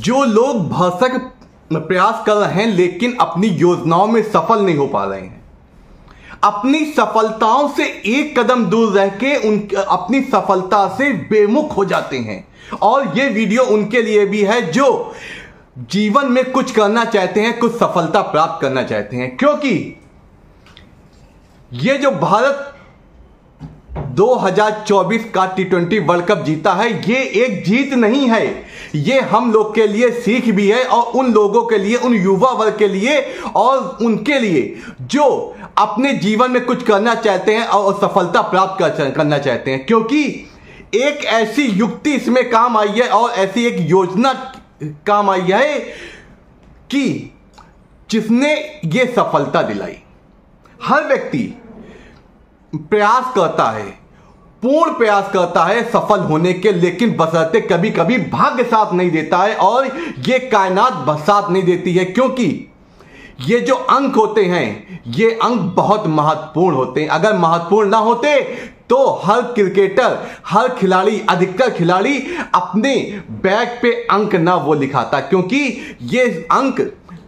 जो लोग भरसक प्रयास कर रहे हैं लेकिन अपनी योजनाओं में सफल नहीं हो पा रहे हैं, अपनी सफलताओं से एक कदम दूर रह के अपनी सफलता से बेमुख हो जाते हैं। और ये वीडियो उनके लिए भी है जो जीवन में कुछ करना चाहते हैं, कुछ सफलता प्राप्त करना चाहते हैं। क्योंकि ये जो भारत 2024 का T20 वर्ल्ड कप जीता है, ये एक जीत नहीं है, ये हम लोग के लिए सीख भी है और उन लोगों के लिए, उन युवा वर्ग के लिए और उनके लिए जो अपने जीवन में कुछ करना चाहते हैं और सफलता प्राप्त करना चाहते हैं। क्योंकि एक ऐसी युक्ति इसमें काम आई है और ऐसी एक योजना काम आई है कि जिसने ये सफलता दिलाई। हर व्यक्ति प्रयास करता है, पूर्ण प्रयास करता है सफल होने के, लेकिन बशर्ते कभी कभी भाग्य साथ नहीं देता है और ये कायनात साथ नहीं देती है। क्योंकि ये जो अंक होते हैं, ये अंक बहुत महत्वपूर्ण होते हैं। अगर महत्वपूर्ण ना होते तो हर क्रिकेटर, हर खिलाड़ी, अधिकतर खिलाड़ी अपने बैग पे अंक ना वो लिखाता। क्योंकि ये अंक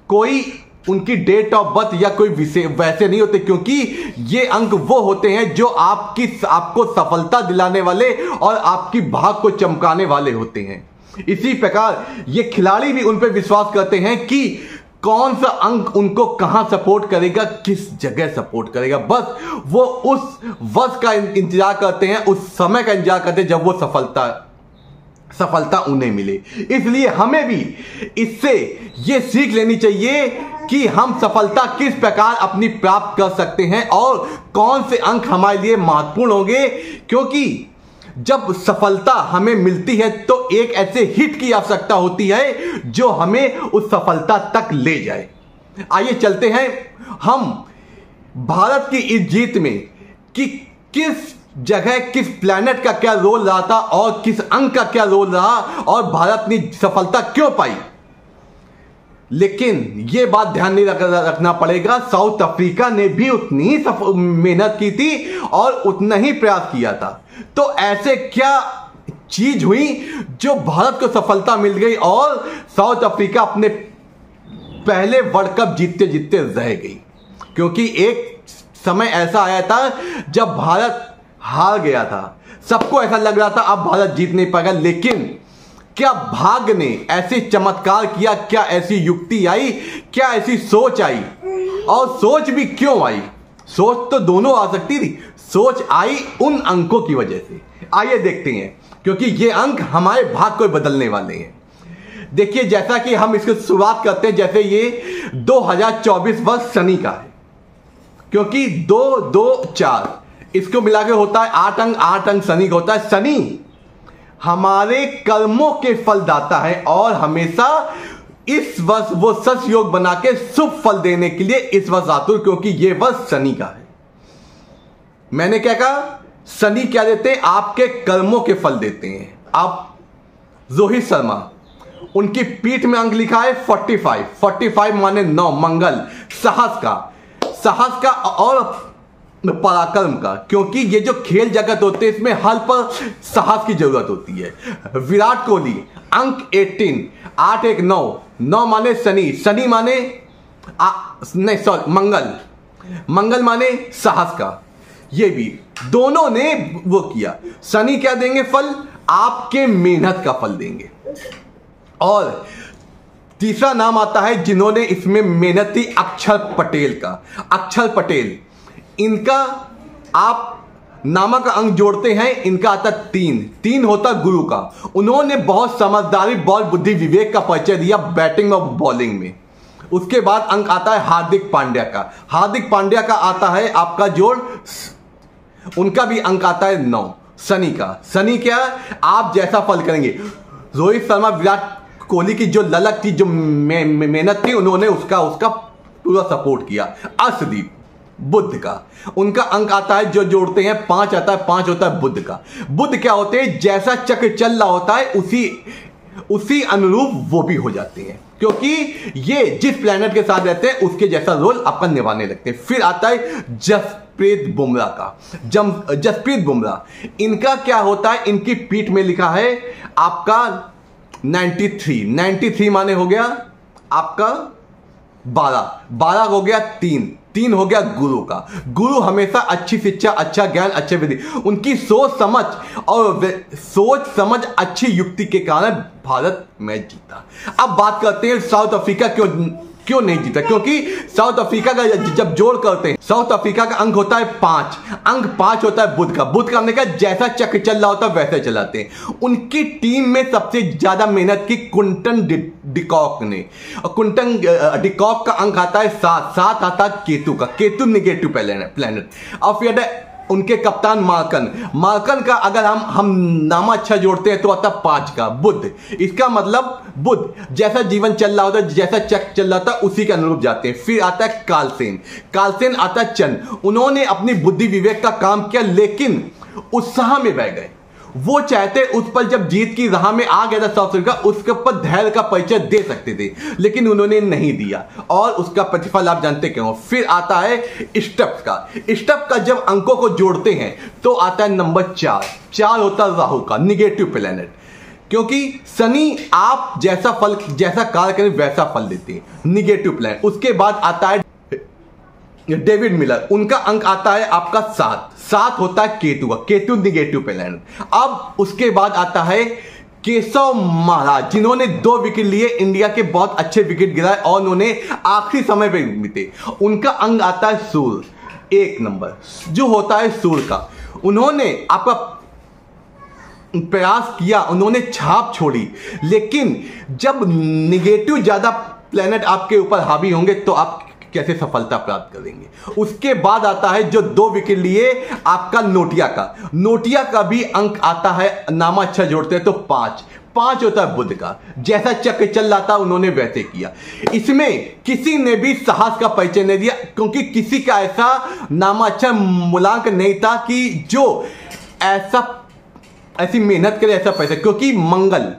कोई उनकी डेट ऑफ बर्थ या कोई वैसे नहीं होते, क्योंकि ये अंक वो होते हैं जो आपको सफलता दिलाने वाले और आपकी भाग को चमकाने वाले होते हैं। इसी प्रकार ये खिलाड़ी भी उन पर विश्वास करते हैं कि कौन सा अंक उनको कहां सपोर्ट करेगा, किस जगह सपोर्ट करेगा। बस वो उस वक्त का इंतजार करते हैं, उस समय का इंतजार करते हैं जब वो सफलता उन्हें मिले। इसलिए हमें भी इससे ये सीख लेनी चाहिए कि हम सफलता किस प्रकार अपनी प्राप्त कर सकते हैं और कौन से अंक हमारे लिए महत्वपूर्ण होंगे। क्योंकि जब सफलता हमें मिलती है तो एक ऐसे हिट की आवश्यकता होती है जो हमें उस सफलता तक ले जाए। आइए चलते हैं हम भारत की इस जीत में कि किस जगह, किस प्लैनेट का क्या रोल रहा था और किस अंक का क्या रोल रहा और भारत ने सफलता क्यों पाई। लेकिन यह बात ध्यान नहीं रखना पड़ेगा, साउथ अफ्रीका ने भी उतनी ही मेहनत की थी और उतना ही प्रयास किया था। तो ऐसे क्या चीज हुई जो भारत को सफलता मिल गई और साउथ अफ्रीका अपने पहले वर्ल्ड कप जीतते जीतते रह गई। क्योंकि एक समय ऐसा आया था जब भारत हार गया था, सबको ऐसा लग रहा था अब भारत जीत नहीं पाएगा। लेकिन क्या भाग्य ने ऐसे चमत्कार किया, क्या ऐसी युक्ति आई, क्या ऐसी सोच आई, और सोच भी क्यों आई। सोच तो दोनों आ सकती थी, सोच आई उन अंकों की वजह से। आइए देखते हैं, क्योंकि ये अंक हमारे भाग्य को बदलने वाले हैं। देखिए, जैसा कि हम इसकी शुरुआत करते हैं, जैसे ये 2024 वर्ष शनि का है, क्योंकि 2 2 4 इसको मिला के होता है 8 अंक, 8 अंक शनि का होता है। शनि हमारे कर्मों के फल दाता है और हमेशा इस वर्ष वो सच योग बना के शुभ फल देने के लिए इस वर्ष आतुर, क्योंकि ये वर्ष शनि का है। मैंने क्या कहा, शनि क्या देते हैं, आपके कर्मों के फल देते हैं। आप रोहित शर्मा, उनकी पीठ में अंक लिखा है 45 माने 9, मंगल, साहस का और पराक्रम का। क्योंकि ये जो खेल जगत होते हैं इसमें हर पर साहस की जरूरत होती है। विराट कोहली अंक 18, 8 1 9, 9 माने शनि माने मंगल माने साहस का। ये भी दोनों ने वो किया। शनि क्या देंगे फल, आपके मेहनत का फल देंगे। और तीसरा नाम आता है जिन्होंने इसमें मेहनत की, अक्षर पटेल का। अक्षर पटेल, इनका आप नामा का अंक जोड़ते हैं, इनका आता 3 होता गुरु का। उन्होंने बहुत समझदारी, बहुत बुद्धि, विवेक का परिचय दिया बैटिंग और बॉलिंग में। उसके बाद अंक आता है हार्दिक पांड्या का। हार्दिक पांड्या का आता है आपका जोड़, उनका भी अंक आता है 9। शनि का, शनि क्या, आप जैसा फल करेंगे। रोहित शर्मा, विराट कोहली की जो ललक थी, जो मेहनत थी, उन्होंने उसका पूरा सपोर्ट किया। अर्शदीप बुध का, उनका अंक आता है जो जोड़ते हैं 5 आता है, 5 होता है बुध का। बुध क्या होते हैं, जैसा चक्र चल रहा होता है उसी अनुरूप वो भी हो जाते हैं। क्योंकि ये जिस प्लैनेट के साथ रहते हैं उसके जैसा रोल अपन निभाने लगते हैं। फिर आता है जसप्रीत बुमराह का। जसप्रीत बुमराह, इनका क्या होता है, इनकी पीठ में लिखा है आपका 93 माने हो गया आपका 12 हो गया 3 हो गया गुरु का। गुरु हमेशा अच्छी शिक्षा, अच्छा ज्ञान, अच्छे विधि, उनकी सोच समझ अच्छी युक्ति के कारण भारत मैच जीता। अब बात करते हैं साउथ अफ्रीका क्यों नहीं जीता। क्योंकि साउथ अफ्रीका का जब जोड़ करते हैं, साउथ अफ्रीका का अंक होता है 5, अंक 5 होता है बुध का हमने कहा जैसा चक्र चल रहा होता है वैसे चलाते हैं। उनकी टीम में सबसे ज्यादा मेहनत की क्विंटन डिकॉक ने, और क्विंटन डिकॉक का अंक आता है 7 आता है केतु निगेटिव प्लेनेट। और फिर उनके कप्तान मार्कन का अगर हम नामा अच्छा जोड़ते हैं तो आता 5 का बुध। इसका मतलब बुध जैसा जीवन चल रहा होता है, जैसा चक्र चल रहा था उसी के अनुरूप जाते हैं। फिर आता है कालसेन आता है चंद्र। उन्होंने अपनी बुद्धि विवेक का काम किया लेकिन उत्साह में बह गए। वो चाहते उस पर जब जीत की राह में आ गया था साउथ अफ्रीका, उसके ऊपर धैर्य का परिचय दे सकते थे लेकिन उन्होंने नहीं दिया और उसका प्रतिफल आप जानते क्यों। फिर आता है स्टफ का जब अंकों को जोड़ते हैं तो आता है नंबर 4 होता है राहु का निगेटिव प्लेनेट। क्योंकि शनि आप जैसा कार्य करें वैसा फल देते हैं, निगेटिव प्लेनेट। उसके बाद आता है डेविड मिलर, उनका अंक आता है आपका 7 होता है केतु निगेटिव प्लेनेट। अब उसके बाद आता है केशव महाराज, जिन्होंने 2 विकेट लिए, इंडिया के बहुत अच्छे विकेट गिराए और उन्होंने आखिरी समय पे जीते। उनका अंक आता है सूर्य 1 नंबर जो होता है सूर्य का। उन्होंने आपका प्रयास किया, उन्होंने छाप छोड़ी, लेकिन जब निगेटिव ज्यादा प्लेनेट आपके ऊपर हावी होंगे तो आप कैसे सफलता प्राप्त करेंगे। उसके बाद आता है जो 2 विकेट लिए आपका नोटिया का भी अंक आता है, नामा अच्छा जोड़ते हैं तो 5 होता है बुध का। जैसा चक्र चल रहा था उन्होंने वैसे किया। इसमें किसी ने भी साहस का परिचय नहीं दिया क्योंकि किसी का ऐसा नामा अच्छा मूल्यांकन नहीं था कि जो ऐसी मेहनत करे ऐसा पैसा। क्योंकि मंगल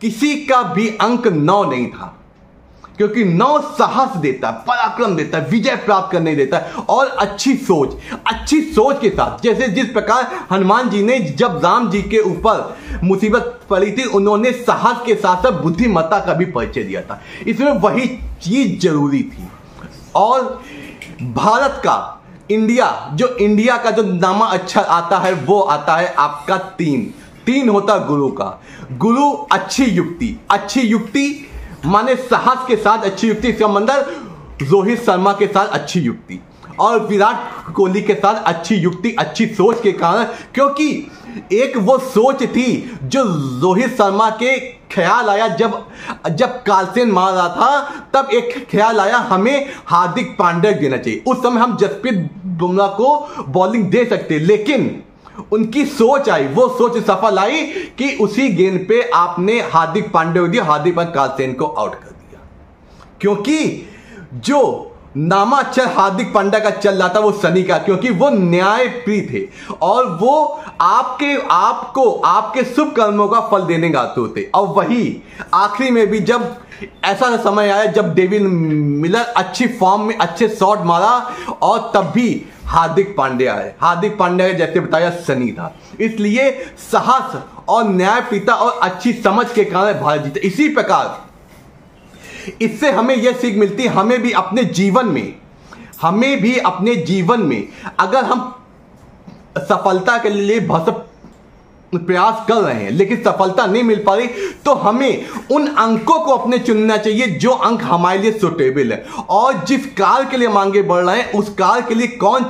किसी का भी अंक 9 नहीं था, क्योंकि 9 साहस देता है, पराक्रम देता है, विजय प्राप्त करने देता है और अच्छी सोच के साथ। जैसे जिस प्रकार हनुमान जी ने जब राम जी के ऊपर मुसीबत पड़ी थी, उन्होंने साहस के साथ साथ बुद्धिमत्ता का भी परिचय दिया था। इसमें वही चीज जरूरी थी। और भारत का इंडिया का जो नामा अच्छा आता है वो आता है आपका 3 होता है गुरु का। गुरु अच्छी युक्ति माने साहस के साथ अच्छी युक्ति। इसका मतलब रोहित शर्मा के साथ अच्छी युक्ति और विराट कोहली के साथ अच्छी युक्ति, अच्छी सोच के कारण। क्योंकि एक वो सोच थी जो रोहित शर्मा के ख्याल आया जब कालसेन मार रहा था, तब एक ख्याल आया हमें हार्दिक पांड्या देना चाहिए। उस समय हम जसप्रीत बुमराह को बॉलिंग दे सकते, लेकिन उनकी सोच आई, वो सोच सफल आई कि उसी गेंद पे आपने हार्दिक पांड्या को दिया, हार्दिक पांड्या कालसेन को आउट कर दिया। क्योंकि जो नामा अच्छा हार्दिक पांड्या का चल रहा था वो शनि का, क्योंकि वो न्यायप्रिय थे और वो आपके शुभ कर्मों का फल देने गाते थे। और वही आखिरी में भी जब ऐसा समय आया जब डेविड मिलर अच्छी फॉर्म में अच्छे शॉट मारा और तब भी हार्दिक पांड्या जैसे बताया शनि था। इसलिए साहस और न्यायप्रियता और अच्छी समझ के कारण भारत जीता। इसी प्रकार इससे हमें यह सीख मिलती है, हमें भी अपने जीवन में अगर हम सफलता के लिए बहुत प्रयास कर रहे हैं लेकिन सफलता नहीं मिल पा रही, तो हमें उन अंकों को अपने चुनना चाहिए जो अंक हमारे लिए सुटेबल है। और जिस कार्य के लिए मांगे बढ़ रहे हैं उस कार्य के लिए कौन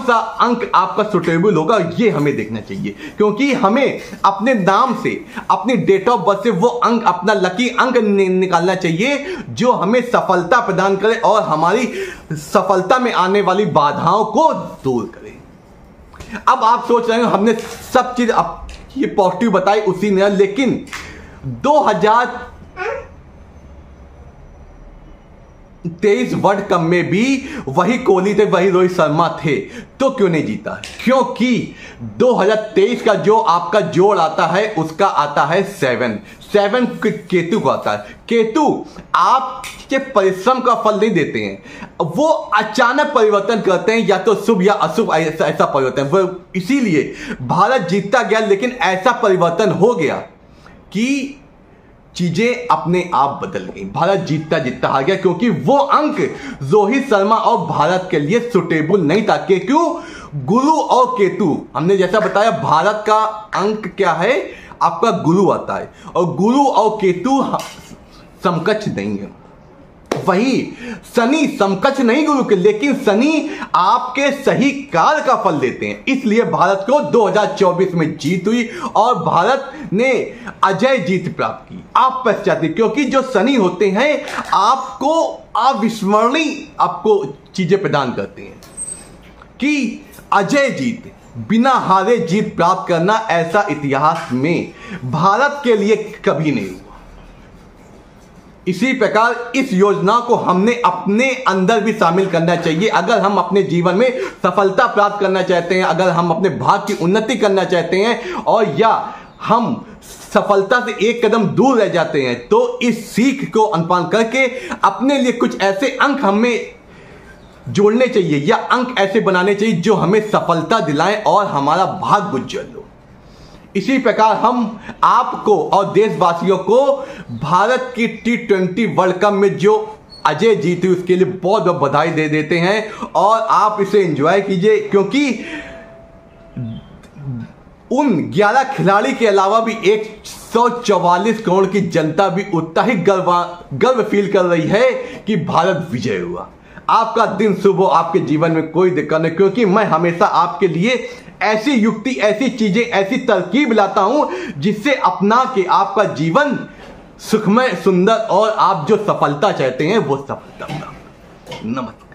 सा अंक आपका सुटेबल होगा, ये हमें देखना चाहिए। क्योंकि हमें अपने नाम से, अपनी डेट ऑफ बर्थ से वो अंक, अपना लकी अंक निकालना चाहिए जो हमें सफलता प्रदान करे और हमारी सफलता में आने वाली बाधाओं को दूर करे। अब आप सोच रहे हैं हमने सब चीज ये पॉजिटिव बताई उसी ने, लेकिन 2023 वर्ल्ड कप में भी वही कोहली थे, वही रोहित शर्मा थे, तो क्यों नहीं जीता? क्योंकि 2023 का जो आपका जोड़ आता है उसका आता है 7 केतु को आता है। केतु आपके परिश्रम का फल नहीं देते हैं, वो अचानक परिवर्तन करते हैं, या तो शुभ या अशुभ ऐसा परिवर्तन। वो इसीलिए भारत जीतता गया, लेकिन ऐसा परिवर्तन हो गया कि चीजें अपने आप बदल गई। भारत जीतता जीतता हार गया क्योंकि वो अंक रोहित शर्मा और भारत के लिए सुटेबल नहीं था। क्यों? गुरु और केतु, हमने जैसा बताया भारत का अंक क्या है, आपका गुरु आता है और गुरु और केतु समकक्ष नहीं है। वही शनि समकक्ष नहीं गुरु के, लेकिन शनि आपके सही कार्य का फल देते हैं। इसलिए भारत को 2024 में जीत हुई और भारत ने अजय जीत प्राप्त की। आप पश्चात, क्योंकि जो शनि होते हैं आपको अविस्मरणीय आपको चीजें प्रदान करते हैं कि अजय जीत, बिना हारे जीत प्राप्त करना, ऐसा इतिहास में भारत के लिए कभी नहीं हुआ। इसी प्रकार इस योजना को हमने अपने अंदर भी शामिल करना चाहिए। अगर हम अपने जीवन में सफलता प्राप्त करना चाहते हैं, अगर हम अपने भाग्य की उन्नति करना चाहते हैं और या हम सफलता से एक कदम दूर रह जाते हैं, तो इस सीख को अनुपान करके अपने लिए कुछ ऐसे अंक हमें जोड़ने चाहिए या अंक ऐसे बनाने चाहिए जो हमें सफलता दिलाएं और हमारा भाग्य उज्जवल हो। इसी प्रकार हम आपको और देशवासियों को भारत की T20 वर्ल्ड कप में जो अजय जीती उसके लिए बहुत बहुत बधाई दे देते हैं और आप इसे एंजॉय कीजिए, क्योंकि उन 11 खिलाड़ी के अलावा भी 144 करोड़ की जनता भी उतना ही गर्व फील कर रही है कि भारत विजय हुआ। आपका दिन शुभ हो, आपके जीवन में कोई दिक्कत नहीं, क्योंकि मैं हमेशा आपके लिए ऐसी युक्ति, ऐसी चीजें, ऐसी तरकीब लाता हूं जिससे अपना के आपका जीवन सुखमय, सुंदर और आप जो सफलता चाहते हैं वो सफलता। नमस्कार।